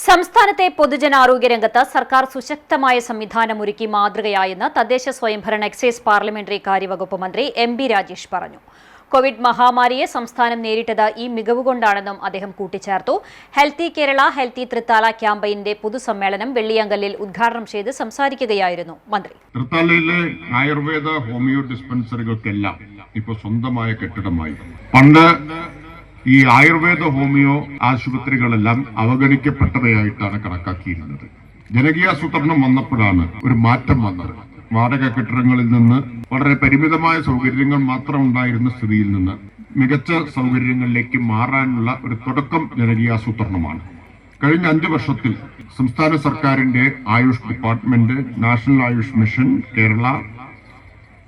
സംസ്ഥാനത്തെ പൊതുജനാരോഗ്യ രംഗത്ത് സർക്കാർ സുശക്തമായ സംവിധാനമൊരുക്കി മാതൃകയായെന്ന് തദ്ദേശ സ്വയംഭരണ എക്സൈസ് പാർലമെന്ററി കാര്യവകുപ്പ് മന്ത്രി എം.ബി. രാജേഷ് പറഞ്ഞു. കോവിഡ് മഹാമാരിയെ സംസ്ഥാനം നേരിട്ടത് ഈ മികവുകൊണ്ടാണെന്നും അദ്ദേഹം കൂട്ടിച്ചേർത്തു. ഹെൽത്തി കേരള ഹെൽത്തി തൃത്താല ക്യാമ്പയിന്റെ പൊതുസമ്മേളനം വെള്ളിയാങ്കല്ലിൽ ഉദ്ഘാടനം ചെയ്ത് സംസാരിക്കുകയായിരുന്നു മന്ത്രി. തൃത്താലയിലെ ആയുർവേദ ഹോമിയോ ഡിസ്പെൻസറികൾക്കെല്ലാം ഇപ്പോൾ സ്വന്തമായ കെട്ടിടമായി. പണ്ട് ഈ ആയുർവേദ ഹോമിയോ ആശുപത്രികളെല്ലാം അവഗണിക്കപ്പെട്ടവയായിട്ടാണ് കണക്കാക്കിയിരുന്നത്. ജനകീയാസൂത്രണം വന്നപ്പോഴാണ് ഒരു മാറ്റം വന്നത്. വാടക കെട്ടിടങ്ങളിൽ നിന്ന് വളരെ പരിമിതമായ സൗകര്യങ്ങൾ മാത്രം ഉണ്ടായിരുന്ന സ്ഥിതിയിൽ നിന്ന് മികച്ച സൗകര്യങ്ങളിലേക്ക് മാറാനുള്ള ഒരു തുടക്കം ജനകീയാസൂത്രണമാണ്. കഴിഞ്ഞ 5 വർഷത്തിൽ സംസ്ഥാന സർക്കാരിന്റെ Ayush department, national Ayush mission Kerala,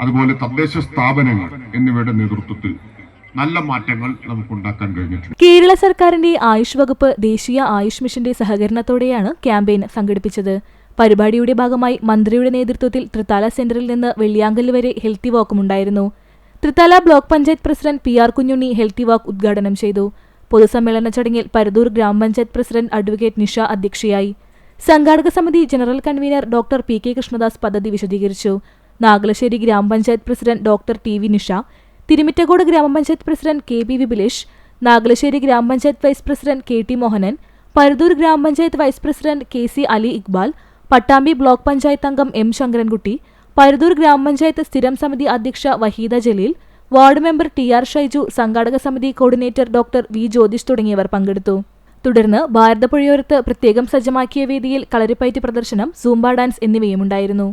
അതുപോലെ തദ്ദേശ സ്ഥാപനങ്ങൾ എന്നിവയുടെ നേതൃത്വത്തിൽ നല്ല മാറ്റങ്ങൾ നമുക്കുണ്ടാക്കാൻ കഴിഞ്ഞിട്ടുണ്ട്. കേരള സർക്കാരിന്റെ ആയുഷ് വകുപ്പ് ദേശീയ ആയുഷ് മിഷന്റെ സഹകരണത്തോടെയാണ് ക്യാമ്പയിൻ സംഘടിപ്പിച്ചത്. പരിപാടിയുടെ ഭാഗമായി മന്ത്രിയുടെ നേതൃത്വത്തിൽ തൃത്താല സെന്ററിൽ നിന്ന് വെള്ളിയാങ്കല്ല് വരെ ഹെൽത്തി വാക്കുമുണ്ടായിരുന്നു. Thrithala block panchayat president PR Kunhunni healthy walk ഉദ്ഘാടനം ചെയ്തു. പൊതുസമ്മേളന ചടങ്ങിൽ പരദൂർ ഗ്രാമപഞ്ചായത്ത് പ്രസിഡന്റ് അഡ്വക്കേറ്റ് നിഷ അധ്യക്ഷയായി. സംഘാടക സമിതി general convener doctor PK Krishnadas പദ്ധതി വിശദീകരിച്ചു. നാഗലശ്ശേരി ഗ്രാമപഞ്ചായത്ത് president doctor TV Nisha, Thirumittacode ഗ്രാമപഞ്ചായത്ത് പ്രസിഡന്റ് KP വിപിലേഷ്, നാഗലശ്ശേരി ഗ്രാമപഞ്ചായത്ത് vice president KT Mohanan, Paradur ഗ്രാമപഞ്ചായത്ത് vice president KC Ali Iqbal, Pattambi block panchayat അംഗം M ശങ്കരൻകുട്ടി, പരദൂർ ഗ്രാമപഞ്ചായത്ത് സ്ഥിരം സമിതി അധ്യക്ഷ Waheeda Jaleel, ward member TR Shaiju, സംഘാടക സമിതി കോർഡിനേറ്റർ ഡോക്ടർ V ജ്യോതിഷ് തുടങ്ങിയവർ പങ്കെടുത്തു. തുടർന്ന് ഭാരതപ്പുഴയോരത്ത് പ്രത്യേകം സജ്ജമാക്കിയ വേദിയിൽ കളരിപ്പയറ്റ് പ്രദർശനം, സൂംബ ഡാൻസ് എന്നിവയുമുണ്ടായിരുന്നു.